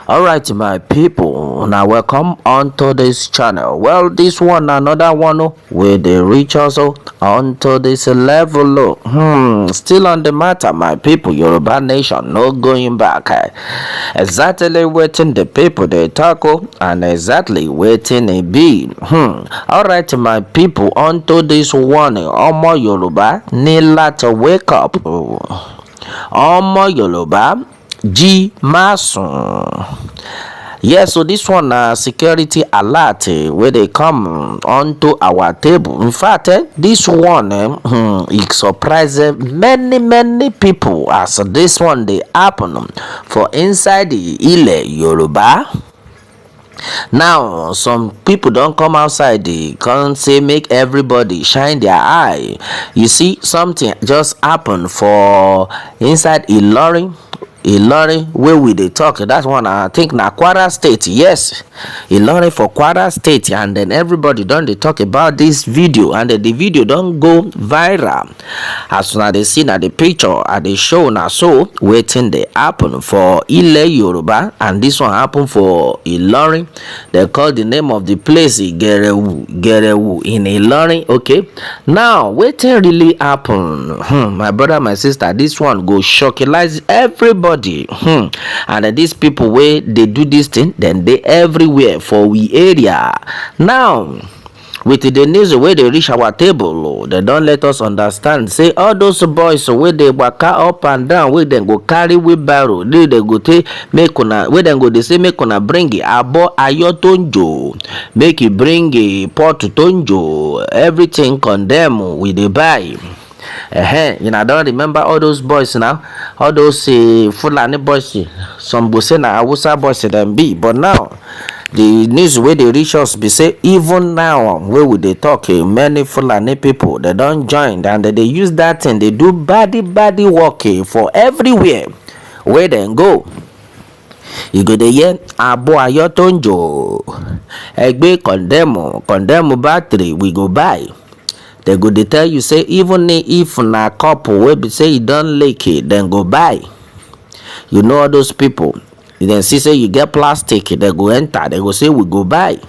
Alright, my people, now welcome onto this channel. Well, this one another one where they reach also onto this level. Still on the matter, my people. Yoruba nation, no going back. Exactly waiting the people they tackle and exactly waiting a be. Alright, my people, onto this one. Omo Yoruba need to wake up. Omo Yoruba. G Mason. Yes, so this one security alert where they come onto our table. In fact, this one it surprises many people as this one they happen for inside the Ile Yoruba. Now some people don't come outside, they can't say make everybody shine their eye. You see, something just happened for inside Ilorin where we dey talk. That's one I think na Kwara State. Yes, Ilorin for Kwara State, and then everybody don dey talk about this video, and then the video don go viral. As una dey see na the picture I dey show na so wetin dey happen for Ile Yoruba, and this one happen for Ilorin. They call the name of the place Gerewu in Ilorin. Okay, now wetin really happen? My brother, my sister, this one go shockilize everybody. And these people where they do this thing, then they everywhere for we area. Now with the news where they reach our table, they don't let us understand. Say all those boys where they waka up and down, where they go carry wheelbarrow, they go take make una, where they go they say make una bring abo ayotonjo, make you bring a pot tonjo, everything condemn with the buy. You know, I don't remember all those boys now, all those Fulani boys. Some will say na Hausa boys them be, but now the news where they reach us be say even now where would they talk? Many Fulani people they don't join, and they use that thing. They do body work for everywhere where they go. You go there, abo ayotonjo, egbe condemn battery we go buy. They go they tell you say even if na couple wey be say you don lake then go buy. You know all those people. You then see say you get plastic, they go enter, they go say we go buy.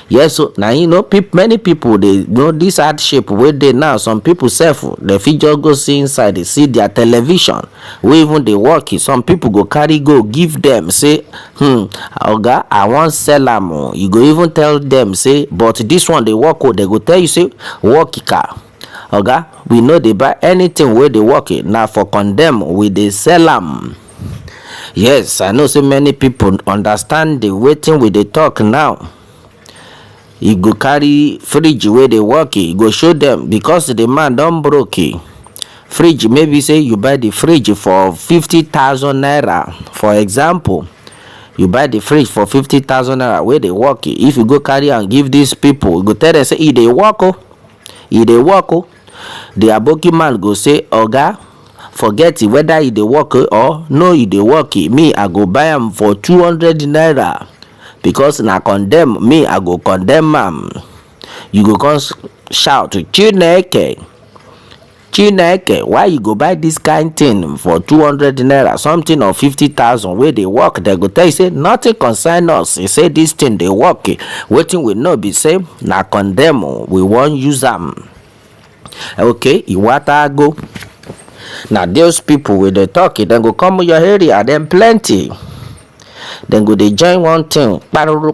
Yes, so now you know many people they know this hardship where they now. Some people self they fit just go see inside, they see their television where even they work. Some people go carry go give them say oga I want sell am. You go even tell them say but this one they work they go tell you say work car oga we know they buy anything where they work now for condemn we they sell am. Yes, I know so many people understand the waiting with the talk now. You go carry fridge where they work, you go show them because the man don't broke fridge. Maybe say you buy the fridge for 50,000 naira. For example, you buy the fridge for 50,000 naira where they work. If you go carry and give these people, you go tell them say they work. The aboki man go say oga forget it whether they work or no they work. Me I go buy them for 200 naira. Because na condemn me, I go condemn am. You go come shout Chineke, why you go buy this kind thing for 200 naira, something of 50,000 where they work? They go tell you say nothing concern us. You say this thing they work, waiting we know be say na condemn. We won't use them. Okay, you want to go? Now those people with the talk, then go come to your area, then plenty. Then go they join one thing paruru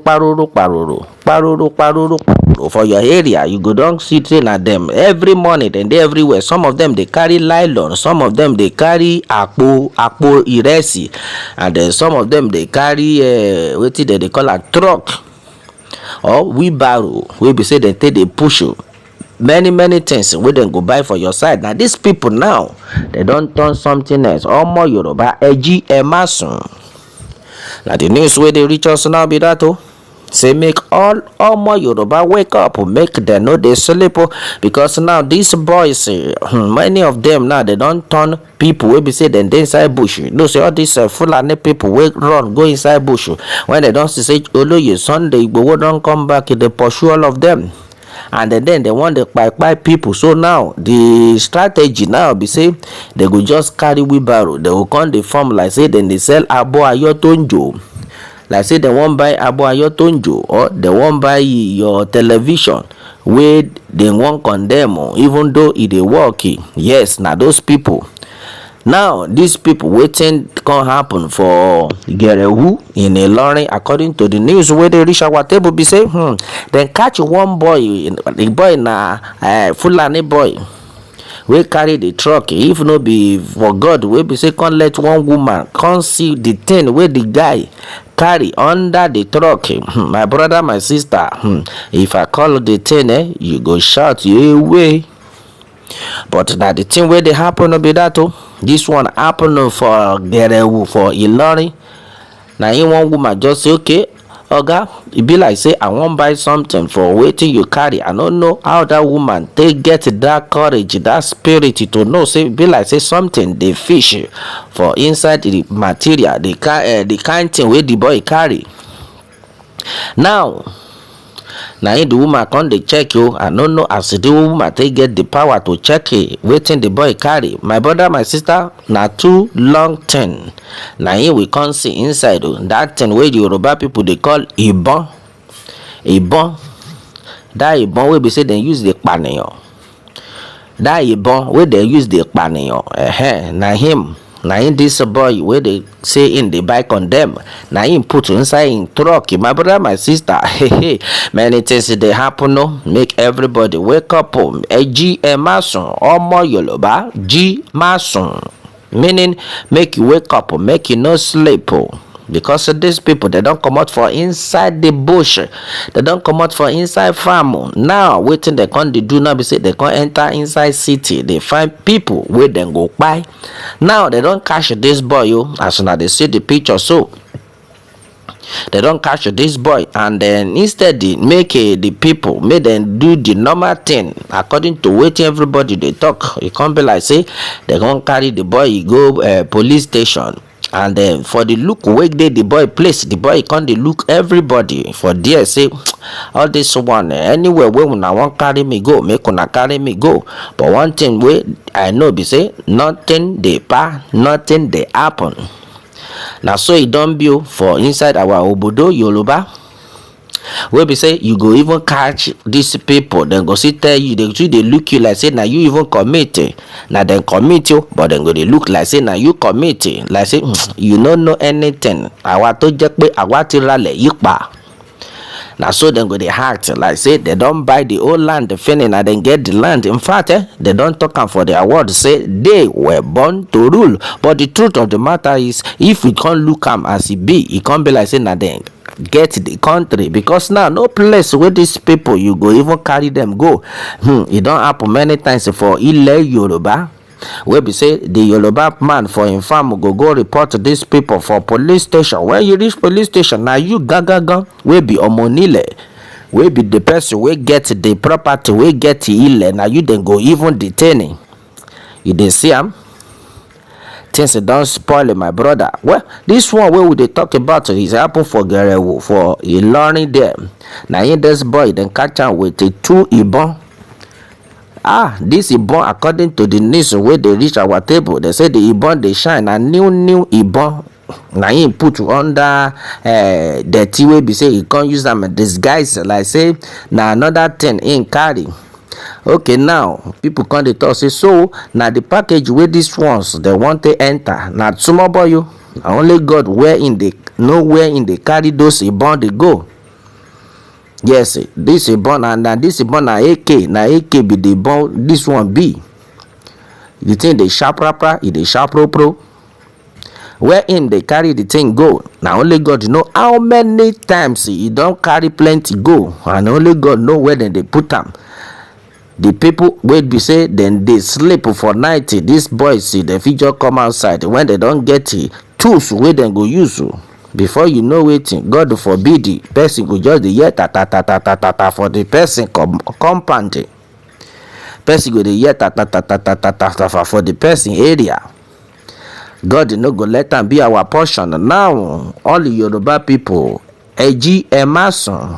for your area. You go down sitting at them every morning, and they everywhere. Some of them they carry nylon, some of them they carry akpo iresi, and then some of them they carry what they call a truck or wheelbarrow. We be say they take they push you. Many things we then go buy for your side. Now these people now they don't turn something else. Omo Yoruba Eji Emasun. Now the news where they reach us now be that say make all more Yoruba wake up, make them know they sleep, because now these boys many of them now they don't turn people wey be say dem dey inside bush. You know say all these Fulani people wey run go inside bush, when they don't see say Oloye Sunday Igboho don't come back, they pursue all of them. And then they want the buy people. So now the strategy now be say they go just carry wheelbarrow, they will come the farm like say then they sell abo ayotonjo. like say dem wan buy Aboayo Tonjo, or dem wan buy your television wey dem wan condemn, even though e dey work. Yes, na those people. Now these people, wetin come happen for Gerewu in Ilorin, according to the news wey dey reach our table, be say dem catch one boy. The boy na Fulani boy wey carry the truck. If no be for God wey be say come let one woman come see the thing wey the guy carry under the truck, my brother, my sister, if I call the thing, you go shout away. But na the thing wey dey happen no be that. This one happen for Gerewu, for Ilorin. Na him one woman just say, okay oga, e be like say I wan buy something for wetin you carry. I no know how that woman take get that courage, that spirit to know say e be like say something dey fish for inside the material, the kind thing wey the boy carry. Now na him the woman come dey check. I no know as the woman take get the power to check wetin the boy carry. My brother, my sister, na too long thing na him we come see inside. That thing wey the Yoruba people dey call ibon. That ibon wey be say dem use dey paniyan. That ibon wey dem use dey paniyan, na him this boy wey dey say in the buy condemn, na him put inside him truck. My brother, my sister, many things dey happen. Make everybody wake up. Ji emasun, omo Yoruba, ji masun, meaning make you wake up, make you no sleep. Because these people, they don't come out for inside the bush, they don't come out for inside farm. Now wetin they come dey do now be say they come enter inside city, they find people where dem go buy. Now they don't catch this boy, as una dey see the picture. So they don't catch this boy, and then instead they make the people, make them do the normal thing according to wetin everybody they talk. It can't be like say they gonna carry the boy go police station. And then for the look wey dey the boy place, the boy come dey look everybody for there, say all this one, anywhere wey una wan carry me go, make una carry me go. But one thing wey I know be say nothing dey nothing dey happen. Na so e don be for inside our obodo Yoruba, wey be say you go even catch these people, dem go still tell you, they dey look you like say na you even commit. Na dem commit you, but dem go dey look like say na you commit, like say you no know anything. Àwa tó jẹ́ pé àwa ti ralẹ̀ yìí pa. Na so dem go dey act like say they don buy the whole land, finish na dem get the land. In fact, they don talk am for their word say they were born to rule. But the truth of the matter is, if we can't look am as e can't be like say na dem get the country. Because now no place where these people you go even carry them go. It don't happen many times for Ile Yoruba, where be say the Yoruba man for him farm go report to these people for police station. When you reach police station, now you gaga will be omonile, will be the person will get the property, will get the ile. Now you then go even detaining. You dey see am. Things don't spoil, my brother. Well, this one where we dey talk about is happen for Gerewu, for Ilorin there. Now in this boy then catch am with the 2 ibon. This ibon, according to the news where they reach our table, they say the ibon they shine, a new ibon. Now him put under dirty way be say he can't use them disguise, like say now another thing in carry. Okay, now people come dey talk say, so now the package where these ones they want to enter, now small boy you only God where in the nowhere in the carry those ibon they go. Yes, this ibon, and this ibon na AK be the ibon. This one be the thing they sharp rapper, they sharp pro. Where in they carry the thing go. Now only God know how many times he don't carry plenty go, and only God know where then they put them. The people will be say then they sleep for night. These boys see the future come outside when they don't get tools where they go use. Before you know waiting, God forbid the person go just the year ta for the person compound. Person go the year ta for the person area. God no go let them be our portion. Now all the Yoruba people, Eji Emerson.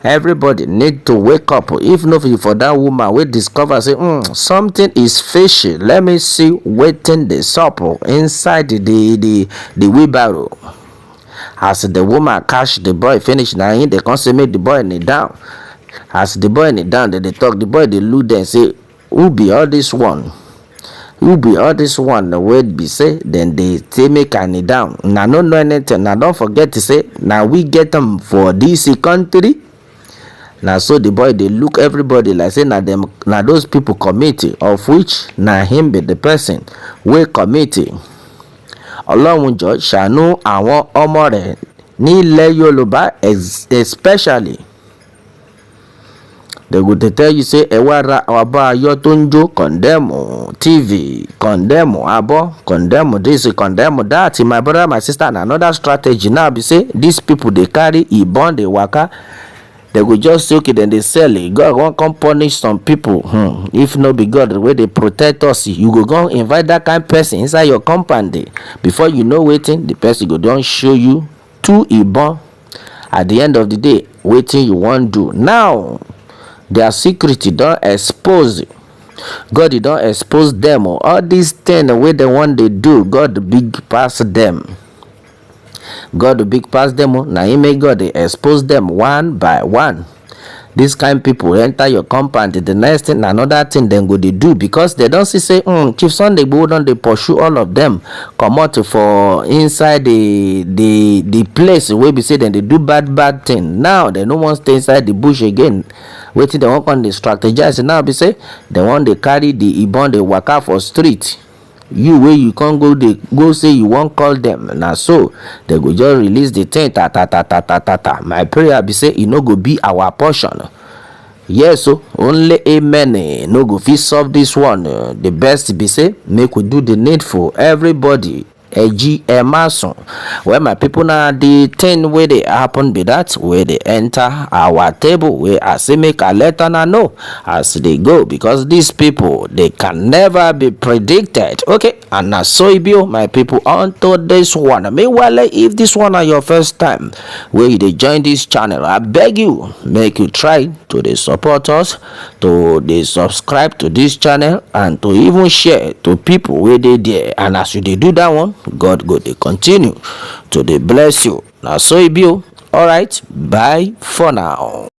Everybody need to wake up. If not for that woman we discover say something is fishy, let me see wetin dey sup inside the wheelbarrow. As the woman catch the boy finish, na him dey come say make the boy kneel down. As the boy kneel down, they talk. The boy dey look dem say, who be all this one? Who be all this one wey be say dem dey say make I kneel down? Una no know anything. Now don't forget to say na we get them for this country. Na so the boy dey look everybody like say na them, na those people committee, of which na him be the person wey committee. Ọlọ́run jọ ṣàánú àwọn ọmọ rẹ̀ nílẹ̀ Yorùbá especially. They go to tell you say ẹ wá ra ọba ayọ̀ tó ń jó, condemn TV, condemn abọ́, condemn this, condemn that. My brother, my sister, na another strategy now be say these people dey carry ìbọn dey waka. They go just say okay, then they sell it. God won't come punish some people. If no be God the way they protect us, you go invite that kind of person inside your compound. Before you know waiting, the person go don't show you two ibon. At the end of the day, waiting you won't do. Now their security don't expose. God don't expose them. All these things the way they want they do, God big pass them. God the big pass them. Now he make God they expose them one by one. This kind of people enter your compound. The next thing, another thing, then go they do because they don't see say Chief Sunday Igboho don't they pursue all of them come out for inside the place where we say then they do bad thing. Now they no want stay inside the bush again. Waiting they want on the strategize. Now be say they want they carry the ibon they walk out for street. You where you can't go, they go say you won't call them. Now so they go just release the thing. Ta. My prayer be say it no go be our portion. Yes, so only amen. No go fit solve this one. The best be say make we do the needful. Everybody. Emerson. Well, my people, now the thing where they happen be that where they enter our table where I say make a letter now know as they go because these people they can never be predicted. Okay, and now so it be my people onto this one. Meanwhile, if this one are your first time where they join this channel, I beg you make you try to they support us, to they subscribe to this channel, and to even share to people where they there. And as you they do that one, God go they continue to they bless you. Now so it be. All right, bye for now.